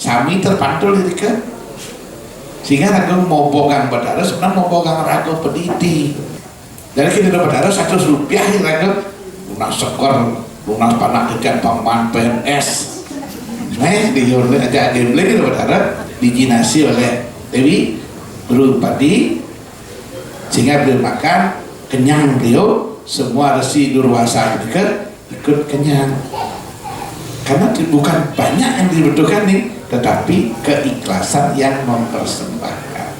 sami terpantul dirikan sehingga raga mobogang badara sebenarnya mobogang raga pendidik. Jadi kita badara 100 rupiah raga lunas sekor lunas panak dekat paman PNS diurut aja dibeli kita badara dijinasi oleh Dewi Guru Padi sehingga beliau makan kenyang, beliau semua resi Durwasa ikut kenyang karena bukan banyak yang dibutuhkan nih, tetapi keikhlasan yang mempersembahkan.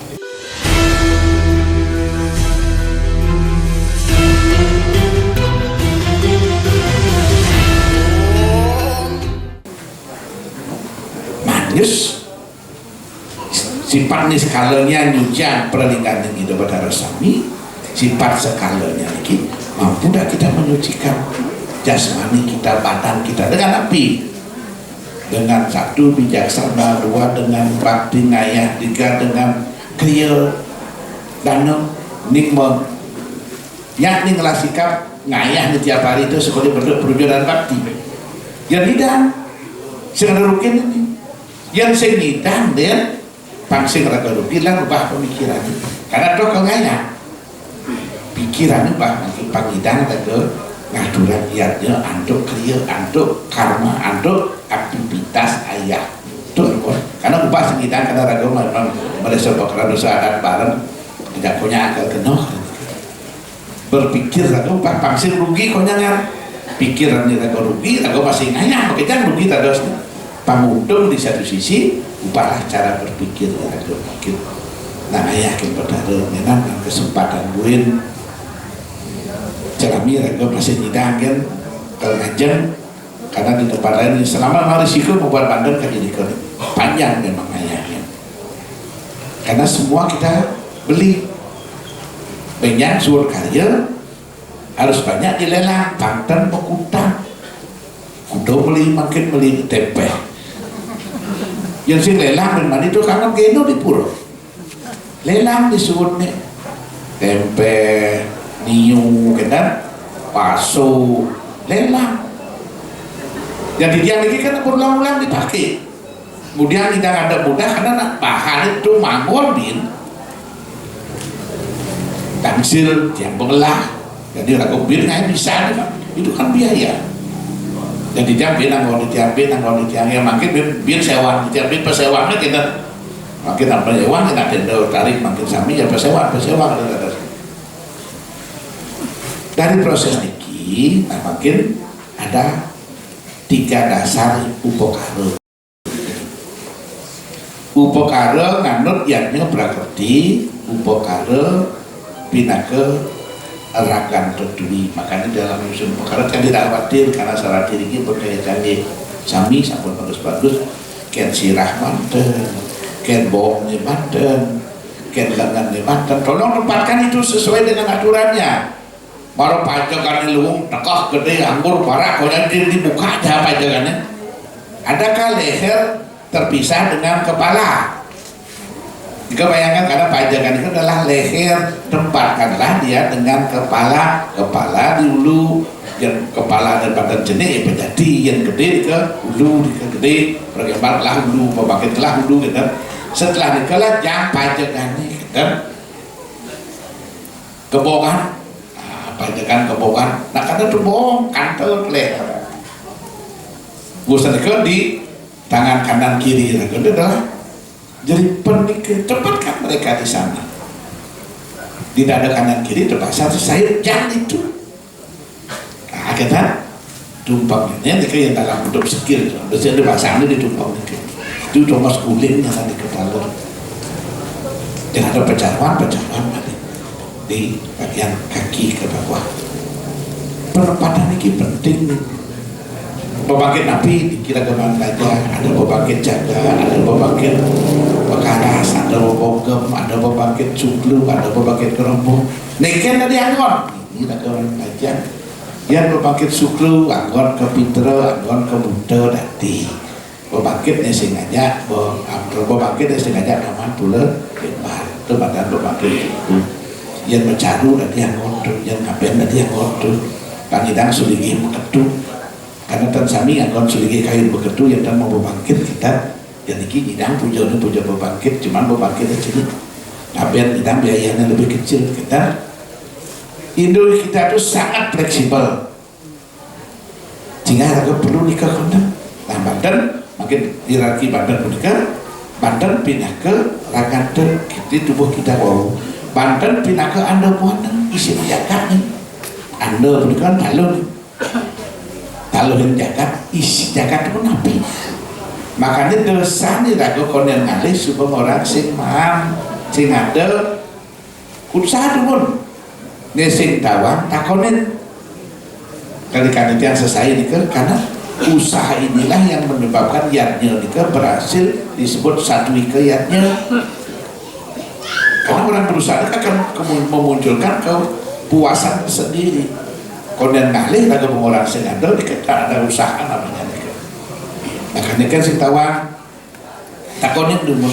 Manis sifat nih skalanya nyucian perlingkaran hidup pada resami sifat skalanya ini mampu tidak kita menyucikan jasmani kita, badan kita dengan api, dengan 1 bijaksana, 2 dengan bakti ngayah, 3 dengan kriya danau nikmat yakni ngelah sikap ngayah di tiap hari itu sebagai bentuk perwujudan bakti. Yang nidang sing rukin ini yang sing nidang dia pangsing raga rukin lah ubah pemikiran karena itu ngayah pikiran ubah pangidang raga ngaduran niatnya antuk kriya, antuk karma, antuk aktivitas ayah itu karena ubah sekitar karena raga memang merasa bakal dosa adat bareng tidak punya akal penuh berpikir raga ubah pangsir rugi konyangan pikiran ini raga rugi raga masih ngayah makanya rugi terus pamudung di satu sisi ubahlah cara berpikir raga pikir nah yakin pada memang kesempatan buin cerami raga masih tidak kan kalau ngajeng karena di tempat lain selama risiko membuat bandar kan jadi panjang memang ayahnya karena semua kita beli banyak suur karya harus banyak dilelang Banten Pekutan kudo beli makin beli tempe yang si lelang dan mandi itu kangen geno di pura lelang disuruh nih tempe niu kan paso lelang jadi dia lagi kan berulang-ulang dipakai kemudian tidak ada mudah karena bahan itu mangolin tamsil yang pengelah jadi ragu bir nggak bisa itu kan biaya jadi diambil nangol diambil makin bir sewa diambil persewanya kita makin apa sewa kita tenda tarik makin sami ya persewa dari proses niki nah makin ada 3 dasar upokara nganut yaknya prakerti upokara pinake rakan terdui makanya dalam usul upokara kan tidak khawatir karena salah diri ini berkaitan sami sampun bagus-bagus ken sirah manten ken bohong manten ken lengan manten tolong tempatkan itu sesuai dengan aturannya. Baru pajakan luung tekah gede anggur barak koyan dibuka aja pajakannya. Adakah leher terpisah dengan kepala? Jika bayangkan karena pajakan itu adalah leher, tempatkanlah dia dengan kepala di ulu yang kepala dan badan jenis ya menjadi yang gede ke ulu gede bagaimana ulu membangkitlah ulu gitu. Setelah dikelah yang pajakan ini gitu. Kebohongan pajakan kebohongan nah karena itu bohong kantor leher bosan itu di tangan kanan kiri itu adalah jadi penikir cepatkan mereka di sana tidak ada kanan kiri terpaksa saya jangan itu nah kita tumpangnya ini yang dalam bentuk sekir biasanya dipasangnya di tumpang itu cuma sekulingnya nanti ke dalam dan ada pecahan di bagian kaki ke bawah. Penempatan ini penting. Pembangkit Nabi dikira kemana saja. Ada pembangkit jaga, ada pembangkit pekaras, ada pembogem, ada pembangkit cuklu, ada pembangkit kerombong. Neken tadi anggon. Ini ada kemana saja. Yang pembangkit cuklu, anggon ke Pitra, anggon ke Buddha nanti. Pembangkitnya sengaja, pembangkitnya sengaja aman pula. Itu badan pembangkit itu. Yang mencaru dan yang ngontrol, yang ngapain dan yang ngontrol pangidang suligi beketu karena tan sami anggon suligi kayu beketu yang dan mau bangkit kita dan ini bidang puja pembangkit, cuman pembangkit aja nih tapi bidang biayanya lebih kecil. Indo kita itu sangat fleksibel sehingga agak perlu nikah kondang. Nah Banten makin hierarki Banten menikah, Banten pindah ke Ragante di tubuh kita. Wow, Banten pindah ke Anda Buana isi jagat nih, Anda menikah taluh yang jagat isi jagat pun nabi. Makanya dosa nih ragu konen ngalih supaya orang sing mam sing ada usaha dulu nih sing tawang takonin kali yang selesai nih karena usaha inilah yang menyebabkan yatnya nih berhasil disebut satu yatnya. Karena orang berusaha akan memunculkan kepuasan sendiri. Konen ngalih ragu orang sing ada ada usaha namanya nih. Makanya kan sing tawang takonin dulu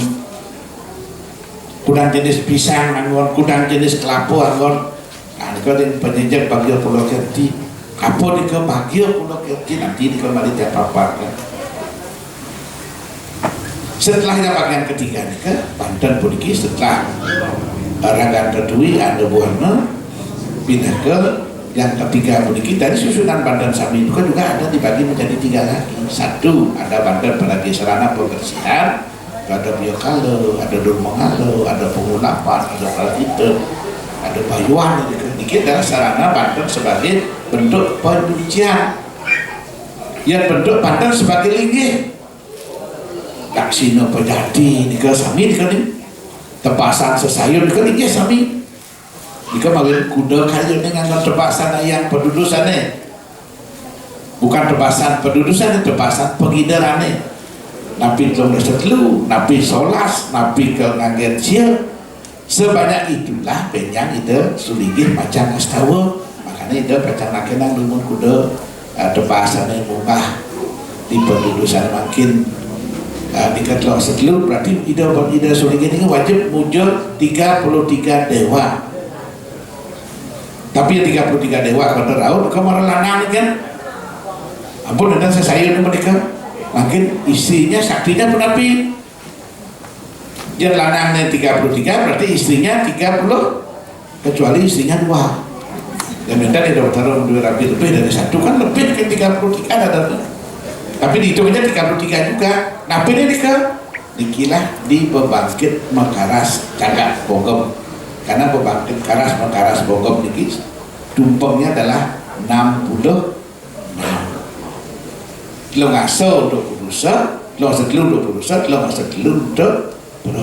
kudang jenis pisang anggon, kudang jenis kelapa anggon. Nah ini kan penjajah bagian Pulau Kerti apa ini ke bagian Pulau Kerti nanti ini kembali tiap apa kan. Setelahnya bagian ketiga nih ke Banten Pudiki setelah Ragante Dwi ada Buana pindah ke yang ketiga Pudiki. Dari susunan Banten Sami itu kan juga ada dibagi menjadi 3 lagi. Satu ada Banten Pelagi Sarana Pembersihan, ada Biokalo, ada Durmongalo, ada Pengulapan, ada Paltite, ada Bayuan. Dikit adalah sarana Banten sebagai bentuk pencucian. Yang bentuk Banten sebagai linggih. Laksina Pejadi, nika sami nika nih. Tepasan sesayun nika linggih sami. Nika mawin kuda kayu dengan tepasan yang pendudusannya. Bukan tepasan pendudusan, tepasan pengidarannya. Napi tolong setelu, napi solas, napi ke ngagen cia. Sebanyak itulah penyang itu suligih macam astawa. Makanya itu macam nakenang lumun kuda tepasannya munggah di pendudusan makin dikatakan setelu. Berarti ida suligih ini wajib muncul 33 dewa. Tapi yang 33 dewa pada raut kamar lanang kan. Ampun dan saya ini mereka makin istrinya saktinya pun api. Dia lanangnya 33 berarti istrinya 30 kecuali istrinya 2. Dan minta dia dapat taruh 2 rapi lebih dari 1 kan lebih ke 33 ada. Tapi dihitungnya 33 juga. Nah ini dikilah di pembangkit Mekaras Cagak Bogem. Karena pembangkit Mekaras Bogem ini tumpengnya adalah 60. Lo ngaso 20, lo setelu 20, lo ngaso setelu 20.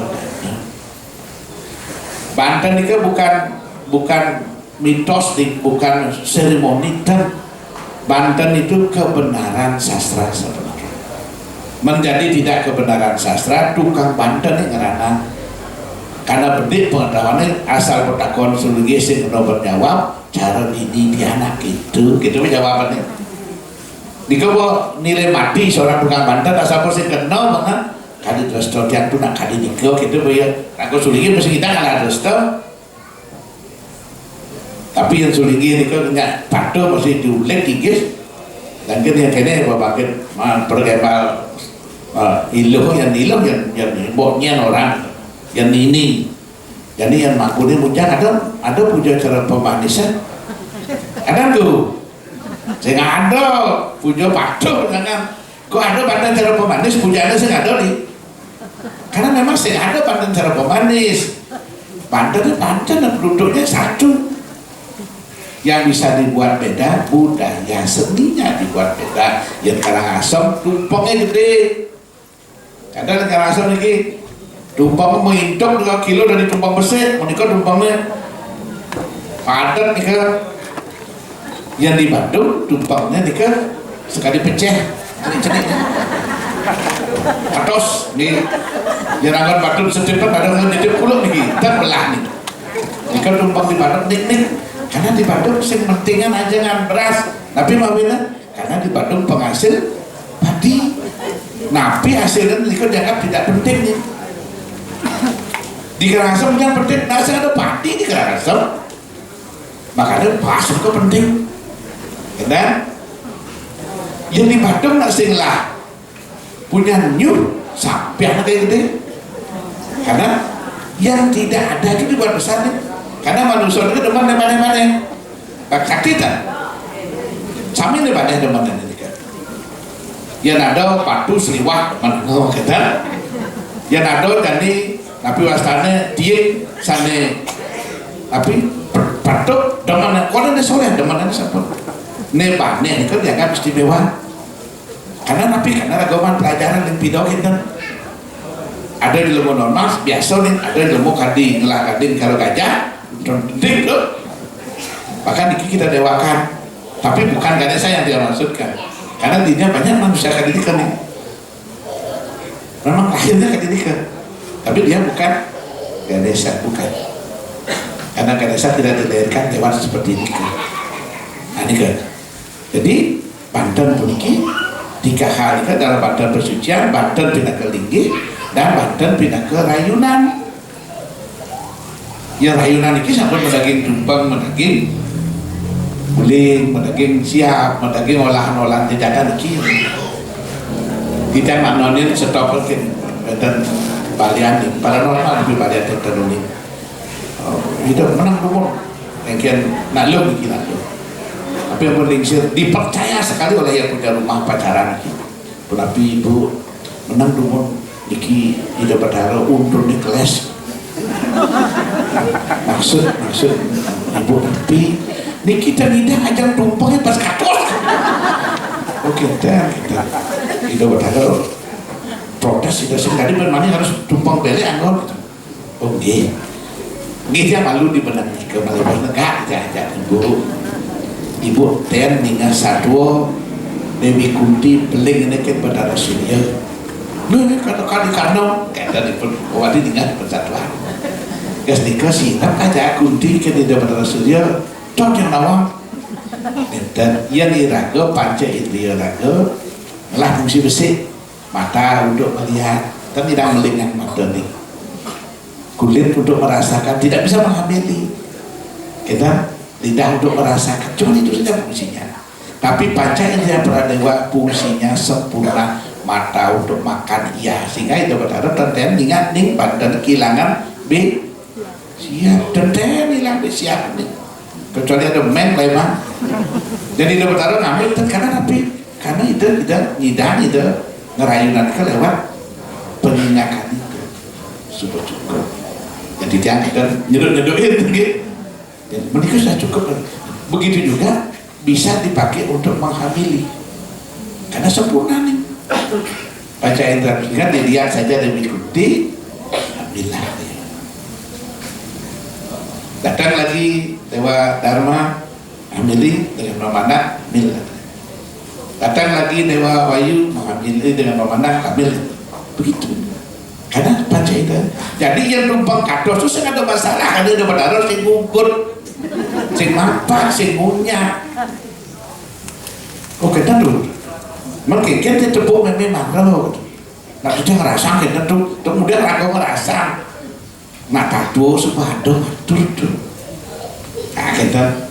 Banten itu bukan mitos, bukan seremoni, dan Banten itu kebenaran sastra sebenarnya. Menjadi tidak kebenaran sastra, tukang Banten ini ngerana. Karena bedik pengetahuannya asal petakon suligih sing berjawab cara ini dia anak gitu jawabannya. Dikau nilai mati seorang tukang Banten asal pun sing kenal banget kali resto yang tuh nak kali nikah gitu ya. Aku suligih mesti kita kalah resto. Tapi yang suligih nikah nggak patuh mesti diulik tigis. Dan yang kene babakit pergebal iluh yang boknya orang yang ini. Jadi yang makuni mujang ada puja cara pemanisan. Ada tuh. Saya nggak ada puja patuh jangan. Kok ada Banten cara pemanis pujanya saya nggak ada nih. Karena memang saya ada Banten cara pemanis. Banten dan penduduknya satu. Yang bisa dibuat beda budaya seninya dibuat beda. Yang Karangasem tumpengnya gede. Ada Karangasem lagi tumpeng mengintok 2 kilo dari tumpeng besar. Menikah tumpengnya padat nih kan. Yang di Bandung tumpangnya nih kan sekali pecah cenik-cenik atos nih jangan Bandung setiap ada yang nitip pulau nih kita belah nih ini kan tumpang di Bandung nik karena di Bandung sing pentingan aja ngan beras tapi mawina karena di Bandung penghasil padi napi hasilnya ini kan dianggap tidak penting nih di Karangasem yang penting nasi ada padi di Karangasem makanya pasir itu penting. Dan yang di Bandung nak sing lah punya nyuh sampai anak kayak gede. Karena yang tidak ada itu dibuat besar nih. Karena manusia itu demen mana-mana kakitan sami nih pada demen ini kan. Yang ada patu seliwak demen kita. Yang ada jadi tapi wastane dia sana tapi patu demen kalau ada soleh demen siapa? Nebane itu dianggap istimewa. Karena nabi karena ragaman pelajaran yang video kita. Ada di ilmu normal biasa nih, ada di ilmu kading ngelah kading kalau gajah penting tuh. Bahkan kita dewakan, tapi bukan Ganesha yang dia maksudkan, karena dirinya banyak manusia kadidikan nih, memang lahirnya kadidikan, tapi dia bukan Ganesha, bukan, karena Ganesha tidak dilahirkan hewan seperti ini kan. Nah ini kan, jadi Banten puniki 3 hal itu dalam Banten persucian, Banten pindah ke linggih dan Banten pindah ke rayunan. Ya rayunan ini sampai mendaging tumpeng, mendaging guling, mendaging siap, mendaging olahan-olahan jajanan iki. Kita maknonin stop dan balian paranormal lebih balian tertentu. Hidup menang nomor yang kian naklung iki naklung. Tapi yang paling dipercaya sekali oleh yang punya rumah pacaran iki. Tapi ibu menang nomor iki hidup berdarah undur di kelas. maksud ibu tapi ini kita tidak ajar tumpangnya pas katos. Kita hidup berdarah protes tidak sih tadi bermani harus tumpang beli anggur. Oke dia malu di benang ke Malibos negara aja ibu ten ninga sadwo Dewi Kunti beling ini ke pada Rasulnya. Nih kata-kata karena kata di wadi tinggal persatuan. Gas dikasih tak aja Kunti ke di depan Rasulnya cok yang nawang. Dan ia diraga panca indriya raga lah fungsi besi mata untuk melihat dan tidak melihat mata nih. Kulit untuk merasakan tidak bisa menghamili. Kita lidah untuk merasakan cuma itu saja fungsinya. Tapi panca indriya pradewa fungsinya sempurna. Mata untuk makan iya sehingga itu berdarah tenten ingat nih badan kehilangan B siap tenten hilang B siap nih kecuali ada men lemah jadi itu berdarah ngambil karena itu tidak nyidang itu ngerayunan ke lewat peningakan itu sudah cukup jadi tiang kita nyeduk-nyedukin gitu jadi menikah sudah cukup begitu juga bisa dipakai untuk menghamili karena sempurna nih panca indera kan dilihat saja dan mengikuti alhamdulillah. Datang lagi Dewa Dharma amili dengan memanah mil. Datang lagi Dewa Wayu mengamili dengan memanah amil. Begitu karena panca indera jadi yang numpang kados itu ada masalah ada berdarah sing gugur sing mapak sing ngunyah oke tentu mungkin kita tepuk memang roh nah kita ngerasa kita tuh kemudian aku ngerasa nah kado sepadu tuh nah kita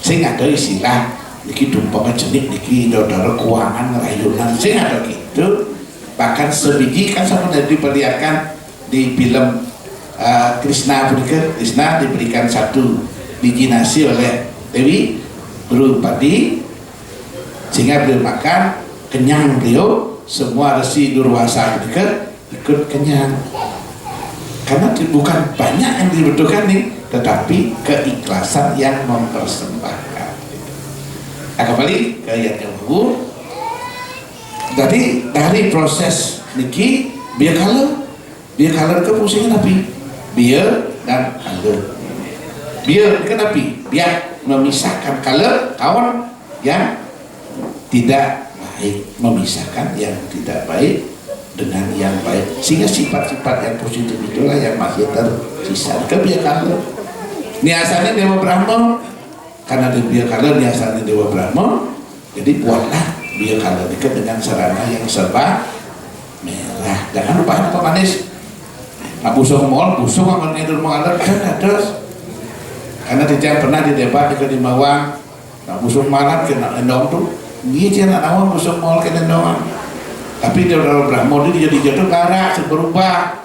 sing ada istilah niki tumpang jenik niki dodor keuangan ngerayunan sing ada gitu bahkan sebiji kan sama diperlihatkan di film Krishna diberikan satu biji nasi oleh Dewi Drupadi sehingga beliau makan kenyang beliau semua resi Durwasa ikut kenyang karena bukan banyak yang dibutuhkan nih tetapi keikhlasan yang mempersembahkan. Nah kembali ke yang kedua jadi dari proses niki biar kalau ke fungsinya nabi biar dan kalau biar kenapa biar memisahkan kalau kawan yang tidak baik memisahkan yang tidak baik dengan yang baik sehingga sifat-sifat yang positif itulah yang masih tersisa kebiasaannya niasannya Dewa Brahma karena dibiarkan niasannya Dewa Brahma jadi buatlah biarkan dekat dengan sarana yang serba merah jangan lupa apa manis nah busuk akan itu mengalir dan terus karena tidak pernah didebat di Mawang nah busuk malam kena endong tuh dia jangan awam busuk mal kena doang Tapi dia udah Brahmo ini jadi jatuh gara berubah.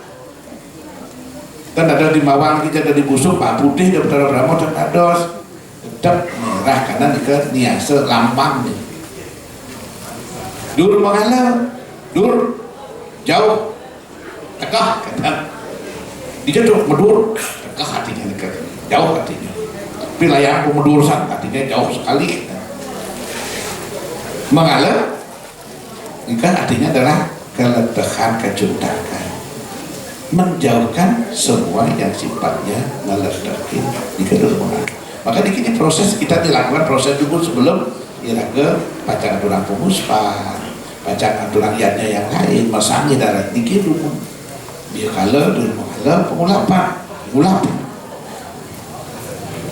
Kan ada di Mawang kita ada di Busuk Pak Putih dia Utara Brahmo dan ados tetap merah karena ke niase lampang nih. Dur mengalah, dur jauh, tegah kata dia tuh medur, tegah hatinya dekat, jauh hatinya. Wilayah aku medur san hatinya jauh sekali. Mengalah, ini kan artinya adalah keletahan kejutakan. Menjauhkan semua yang sifatnya meledakin di kedua. Maka di sini proses kita dilakukan proses dulu sebelum iraga bacaan aturan pemuspa, bacaan aturan iatnya yang lain, masangi darah dikit dulu. Dia kalau pengulapan,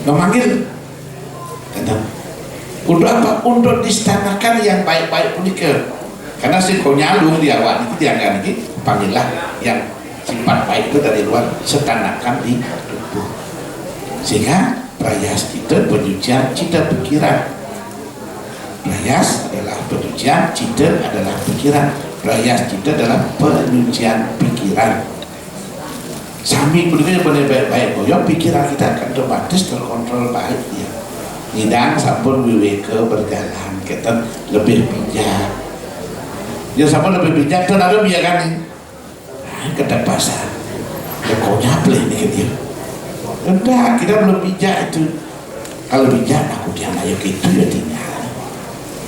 memanggil, kata, untuk apa? Untuk distanakan yang baik-baik punika. Karena si kau nyalung di awal itu dianggap ini panggillah yang sifat baik itu dari luar setanakan di tubuh sehingga prayas kita pencucian cita pikiran. Prayas adalah pencucian cita adalah pikiran. Prayas cita adalah pencucian pikiran. Sami punya benar baik-baik boyong pikiran kita akan otomatis terkontrol baik ya. Ngidang sampun wiweka berjalan kita lebih bijak. Ya sama lebih bijak tuh ada biarkan nih. Kedap pasar pokoknya play nih dia udah kita belum bijak itu kalau bijak aku jangan ayo gitu ya tinggal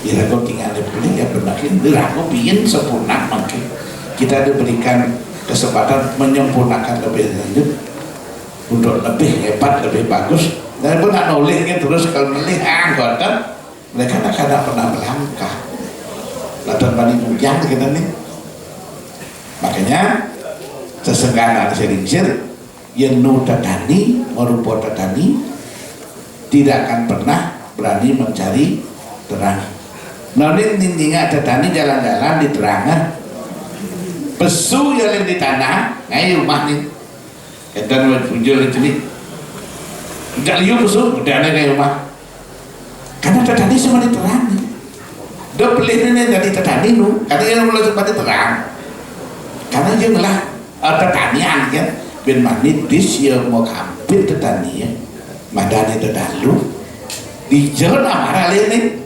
ya aku tinggal beli ya bermakin aku bikin sempurna mungkin kita diberikan kesempatan menyempurnakan lebih lanjut untuk lebih hebat lebih bagus dan pun nak nolihnya terus kalau melihat anggota mereka kadang pernah melangkah latan banding ujang kita nih makanya sesengganan sering-sir yang nu tadani merupa tadani tidak akan pernah berani mencari terang. Nanti ninginga tadani jalan-jalan di terangan pesu yang di tanah ngayu rumah nih dan muncul itu nih tidak liu pesu udah ada ngayu rumah karena tadani semua di terang udah beli ini dari tadani nu karena yang mulai sempat di terang karena dia ngelah tetanian kan ben manit dis ya mau hampir tetanian madane tedalu di jalan amara lene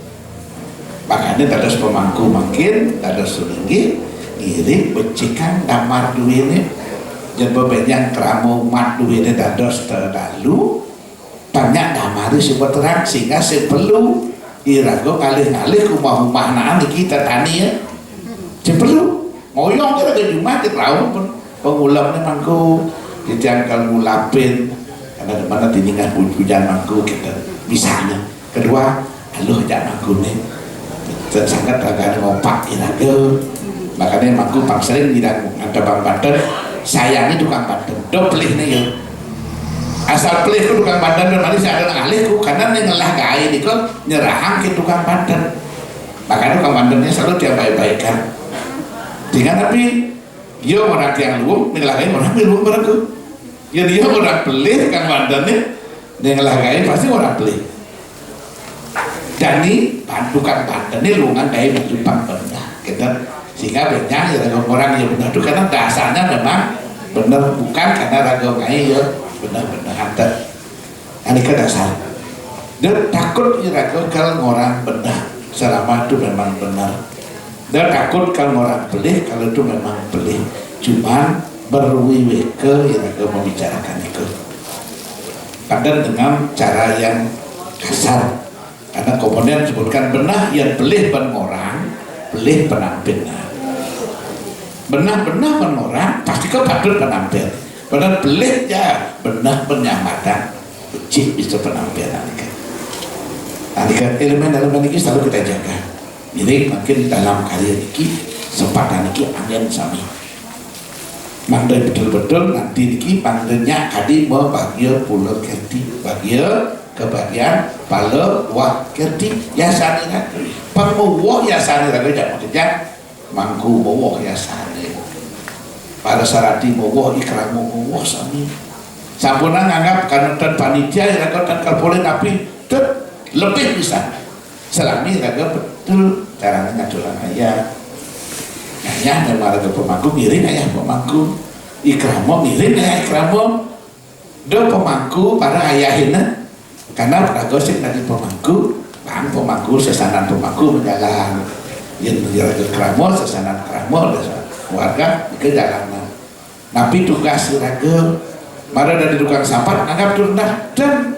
makanya terus pemangku makin terus sulinggi iri becikan damar duwene dan bebenyang keramu mat duwene terus tedalu banyak damari sebut terang sehingga sebelu irago kalih-kalih rumah-rumah naan kita tania sebelu ngoyong kira ke Jumat di laut pun pengulam ni mangku dijangkal ngulapin karena dimana diningan hujan mangku kita misalnya kedua aluh jangan mangku ni sangat agak ngopak iraga makanya mangku pang sering tidak ada bang Banten sayangnya tukang Banten do pelih ni ya asal pelih ku tukang Banten dan manis adalah alihku karena ni ngelah gaya ni kok nyerahang ke tukang Banten makanya tukang Bantennya selalu dia baik-baikan dengan tapi dia orang yang luwung ngelagain orang luwung berlaku ya dia orang pelih kan wadannya ngelagain pasti orang pelih dan ini tukang Banten ini luwungan dari Jepang benar kita sehingga banyak ya orang yang benar itu karena dasarnya memang benar bukan karena raga ngai ya benar-benar hantar ini ke dasar dan takut ya raga kalau orang benar selama itu memang benar dan takut kalau orang pelih kalau itu memang pelih cuman berwiweke yang agak membicarakan itu kadang dengan cara yang kasar karena komponen disebutkan benah yang pelih ben orang pelih penampil benah-benah ben orang pasti kau patut penampil padahal pelih ya benah penyamatan ucip bisa penampilan kan elemen-elemen ini selalu kita jaga jadi makin dalam karya ini sempatan ini angin sami mandai betul-betul nanti ini pandenya kadi mau bagia pulau kerti bagia kebagian pala wah kerti yasani lagi penguwah yasani lagi jangan maksudnya mangku mawah yasani pada sarati mawah ikram mawah sami sampunan anggap karena panitia yang akan kalpolen tapi lebih bisa selami raga betul caranya ngajuran ayat ayah memang ada pemangku ngiring ayah pemangku ikramo ngiring ayah ikramo do pemangku para ayahina karena pada gosip dari pemangku bang pemangku sesanan pemangku berjalan yang menjaga ikramo sesanan ikramo keluarga ke jalanan tapi tugas raga mara dari tukang sampah anggap rendah dan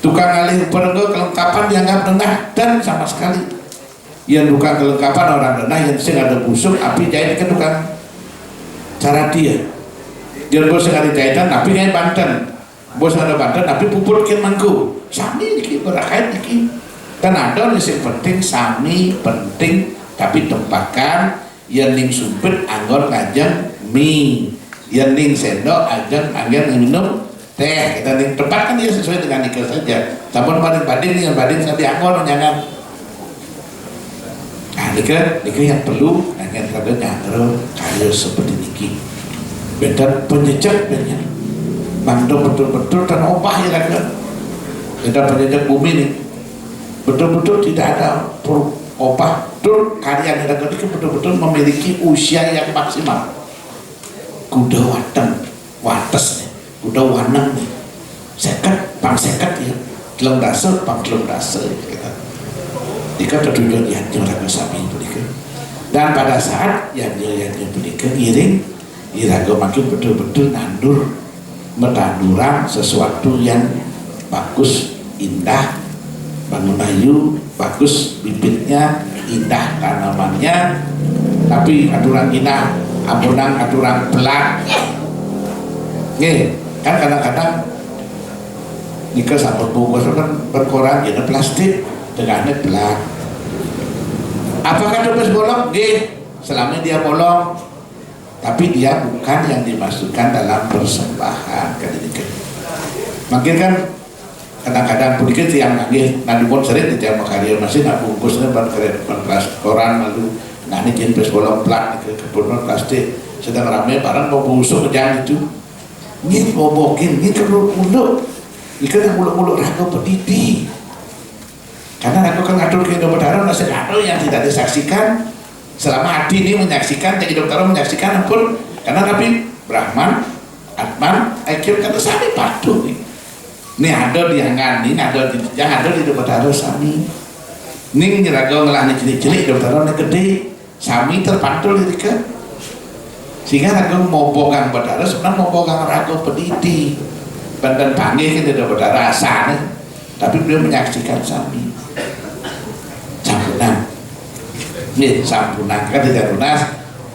tukang alih perenggo kelengkapan dianggap rendah dan sama sekali yang tukang kelengkapan orang rendah yang sing ada busuk api jahit ke tukang cara dia bos sekali jahitan tapi kayak Banten bos ada Banten tapi puput ke mangku sami iki berakait iki dan ada yang penting sami penting tapi tempatkan yang ning sumpit anggon ngajeng mie yang ning sendok ajeng anggen minum teh kita ning tempatkan dia sesuai dengan nikah saja sampun banding dengan banding saya dianggon jangan nikah yang perlu anggen kada nyatro karya seperti niki beda penjejak banyak bando betul-betul dan opah ya kan beda penjejak bumi nih betul-betul tidak ada opah betul karya yang ada betul-betul memiliki usia yang maksimal kuda wateng wates nih kuda waneng nih seket pang seket ya telung dasar pang telung dasar kita jika tertujuan yang raga sapi berikan dan pada saat yang berikan iring iraga makin betul-betul nandur menanduran sesuatu yang bagus indah bangun ayu bagus bibitnya indah tanamannya tapi aturan indah aturan pelan nih kan kadang-kadang nikah sambut bungkus kan berkoran jadi plastik dengannya pelan apakah dompet bolong? Nggih selama dia bolong tapi dia bukan yang dimasukkan dalam persembahan kan ini makin kan kadang-kadang sedikit yang nggih nanti pun sering tidak makarya masih nak bungkusnya plastik koran lalu nah ini jenis bolong plat ke kebun plastik sedang ramai barang mau busuk jangan itu ini bobokin ini keluk-uluk ini kan uluk-uluk raga pedidi karena raga kan ngatur ke hidup darah nasi ngatur yang tidak disaksikan selama hati ini menyaksikan jadi dokter menyaksikan pun karena Nabi Brahman Atman Aikir kata sami patuh ini ada di angan ini ada di yang ada di dokter sami ini nyeraga ngelah cilik-cilik dokter gede sami terpantul diri sehingga raga mau bogang berdarah sebenarnya mau bogang raga pedidi dan panggil kan tidak berdarah asal tapi beliau menyaksikan sami campuran ini sampunan kan tidak lunas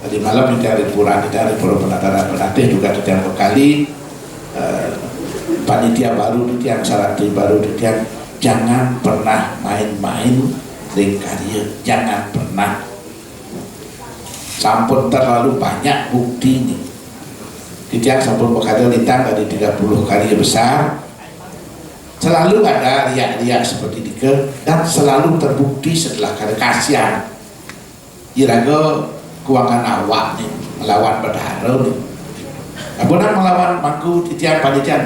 tadi malam dicari pura penatih juga tidak berkali panitia baru yang sarati baru yang jangan pernah main-main dengan karya jangan pernah sampun terlalu banyak bukti ini yang sampun berkarya lintang dari 30 karya besar selalu ada riak-riak seperti itu dan selalu terbukti setelah karya kasihan iraga keuangan awak nih melawan berdarah nih benar melawan mangku titian panitia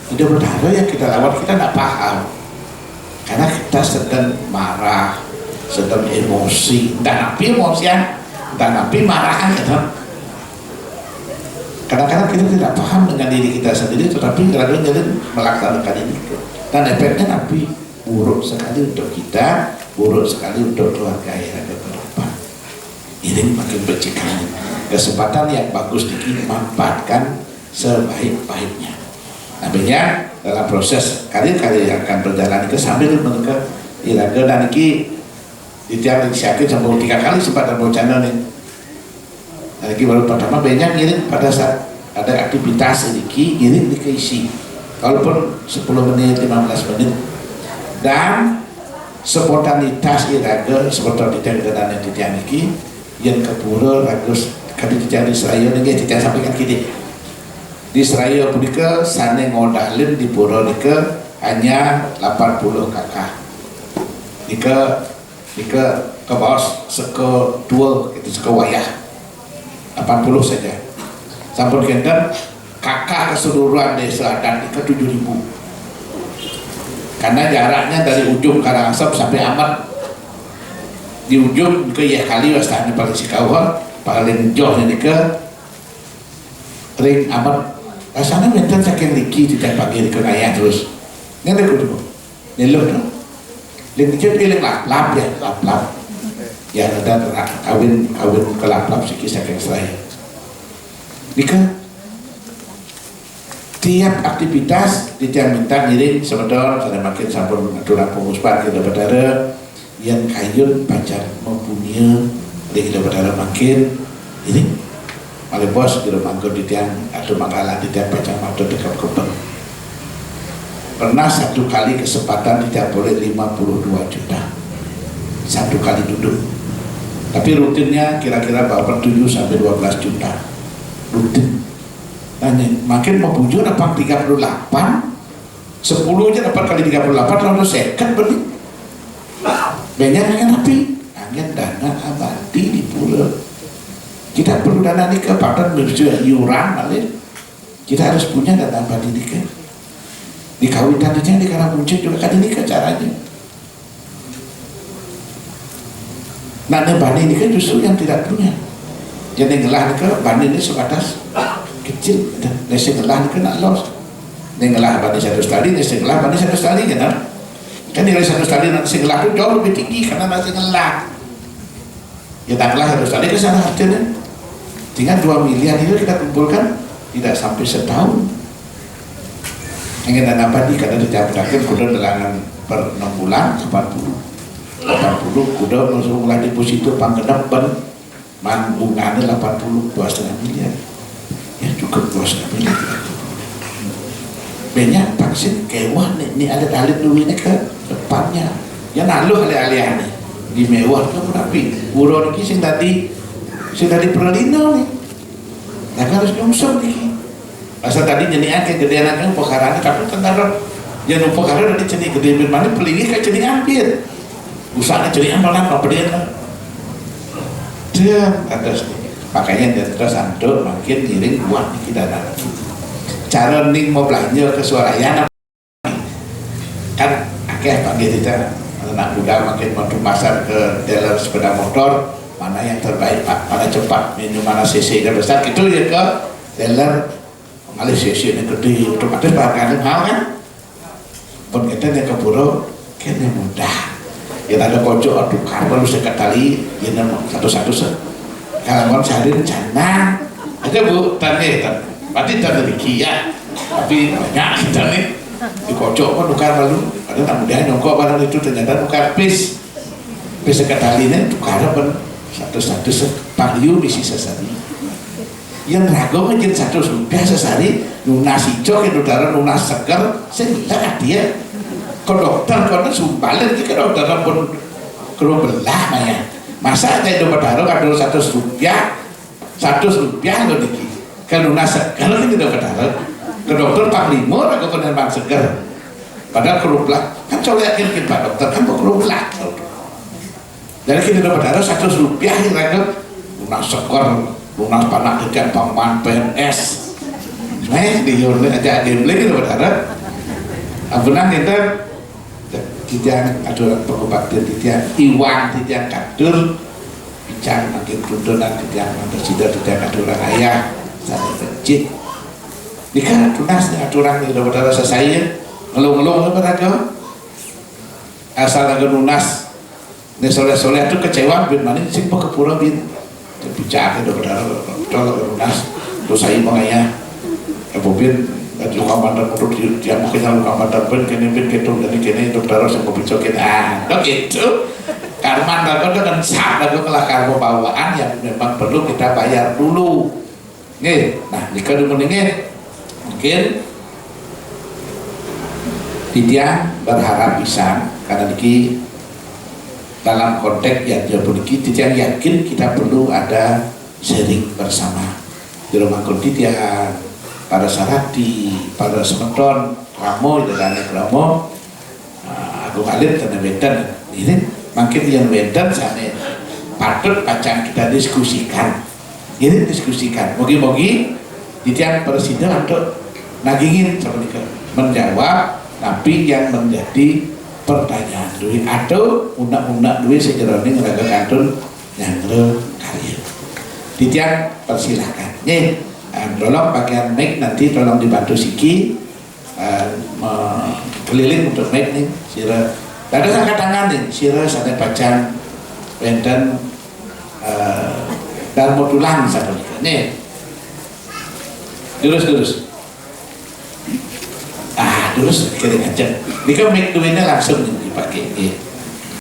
tidak berdarah yang kita lawan kita tidak paham karena kita sedang marah sedang emosi dan api emosian dan api marahan kadang-kadang kita tidak paham dengan diri kita sendiri tetapi kadang-kadang jadi melaksanakan ini dan efeknya api buruk sekali untuk kita buruk sekali untuk keluarga yang ada ke depan ini makin bercikap kesempatan yang bagus dimanfaatkan sebaik-baiknya namanya dalam proses karir-karir yang akan berjalan itu sambil mendekat iraga dan ini ditiap inisiatif sampai 3 kali sempat ada channel nih lagi baru pertama banyak ngirim pada saat ada aktivitas ini ngirim dikeisi walaupun 10 menit 15 menit dan spontanitas iraga spontanitas dan yang ini yang kepura ragus kami dicari Seraya ini tidak sampaikan kini di Seraya punika sana ngodalin di pura nika hanya 80 kakak nika ke bawah seke dua itu seke wayah 80 saja sampun kenten kakak keseluruhan desa adat nika 7.000 karena jaraknya dari ujung Karangasem sampai Amat di ujung ke ya kali wastane paling sikauha paling jauh ini ke ring amat rasanya menten saking liki tidak panggil ke ayah terus ngerti kudu niluh dong ling dikit pilih lap ya lap ya ada kawin ke lap siki saking saya Dika tiap aktivitas dia minta ngiring sebetulnya saya makin sampun aturan pengusaha kita berdarah yang kayun pacar mempunyai kita berdarah makin ini malah bos di rumah di tiang atau manggalan di tiang pacar atau dekat kupeng pernah satu kali kesempatan tidak boleh 52 juta satu kali duduk tapi rutinnya kira-kira bawa 7 sampai 12 juta rutin tanya makin mau bujur dapat 38 10 aja dapat kali 38 lalu second beli banyak angin api angin dana abadi di pulau kita perlu dana nikah padahal iuran balik kita harus punya dana abadi nikah di kawitan aja di karena muncul juga kan nikah caranya nah bani nikah justru yang tidak punya jadi ngelah nikah bani ini sebatas kecil nasi ngelah nikah nak los ngelah bani satu sekali nasi ngelah bani satu sekali kan nilai satu sekali nasi ngelah itu jauh lebih tinggi karena nasi ngelah ya tak ngelah satu sekali ke sana artinya tinggal 2 miliar itu kita kumpulkan tidak sampai setahun ingin dana abadi karena tidak berakhir kuda delangan per 6 bulan 80 kuda mulai deposito panggenap ben man bunganya 80 2,5 miliar ya cukup 2,5 miliar banyak vaksin kewah nih ada alit dulu ini ke depannya ya nalu alih-alih di mewah itu tapi buron ini sing tadi perlino nih nah harus nyungsung nih masa tadi nyenian kayak gedean aja upakaranya tapi tentara yang upakara dari ceni gede mana pelingi kayak ceni hampir usahanya ceni amalan apa dia dia ada makanya dia terus anduk makin giring buat kita ada cara ning mau belanja ke Suarayana kan akhirnya panggil kita anak muda makin mau pasar ke dealer sepeda motor mana yang terbaik pak mana cepat minum mana cc nya besar gitu ya ke dealer mengalih cc nya gede otomatis harganya mahal kan pun kita yang keburu kayaknya mudah kita ada pojok aduh karena lu sekat tali ini satu-satu kalau mau cari rencana aja bu tanya berarti tadi kia tapi banyak kita nih di pojok kan tukar malu ada tak mudah nyongkok barang itu ternyata tukar pis sekat tali ini tukar apa satu-satu sepaliu di sisa sari yang ragu mungkin satu biasa sari lunas hijau itu darah lunas segar sehingga dia ke dokter karena sumbalin ke dokter pun kru belah maya masa ada itu berdarah kalau 100 rupiah lo diki ke lunas segar kan tidak berdarah ke dokter tak limur aku kena bang segar padahal kru belah kan coba yakin pak dokter kan kru belah jadi kita dapat darah 100 rupiah kira-kira lunas segar lunas panak ikan paman PNS di yurne aja beli kita dapat darah abunan kita titian aturan pengobatan titian iwan titian kadur bicara makin tuntunan titian mantasida titian aturan ayah sana kecil dikah tunas aturan kita dapat darah selesai ngelung-ngelung apa asal agak lunas ini soleh-soleh itu kecewa bin mana sing ke pura bin bicara itu berdarah colok lunas terus saya mengaya bin luka bandar untuk dia makanya luka bandar bin kini bin gitu dari kini dokter harus yang bicokin gitu karman lagu dengan sah lagu kelakar pembawaan yang memang perlu kita bayar dulu nih nah jika dimulainya mungkin dia berharap bisa karena diki dalam konteks yang jauh kita yakin kita perlu ada sharing bersama di rumah dia pada sarati pada semeton ramo dan ramo aku kalian karena bedan ini makin yang bedan sana patut pacang kita diskusikan ini diskusikan mogi-mogi di tiang presiden untuk nagingin menjawab tapi yang menjadi pertanyaan duit atau undang-undang duit sejeroning raga kantun nyangre karya. Titian persilahkan. Nih, tolong bagian mic nanti tolong dibantu Siki keliling untuk mic nih. Sira, ada angkat tangan nih. Sira sadar bacaan wenten dan mau tulang satu nih. Lurus. Lurus kira aja. Ini kan mic duitnya langsung dipakai.